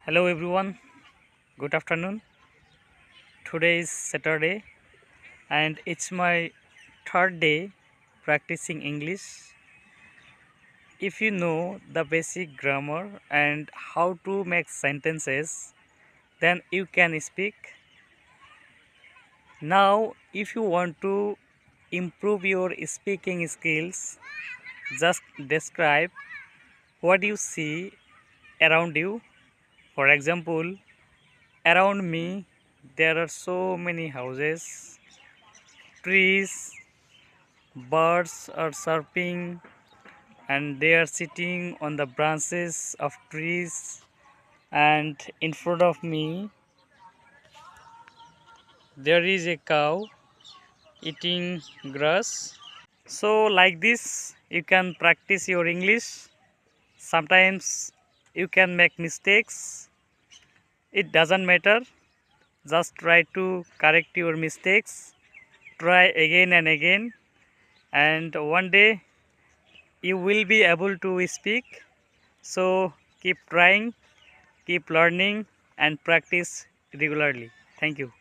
Hello everyone, good afternoon. Today is Saturday and it's my third day practicing English. If you know the basic grammar and how to make sentences, then you can speak. Now, if you want to improve your speaking skills, just describe what you see around you. For example, around me there are so many houses, trees, birds are chirping and they are sitting on the branches of trees, and in front of me there is a cow eating grass. So like this you can practice your English. Sometimes you can make mistakes, it doesn't matter, just try to correct your mistakes, try again and again, and one day you will be able to speak. So keep trying, keep learning and practice regularly. Thank you.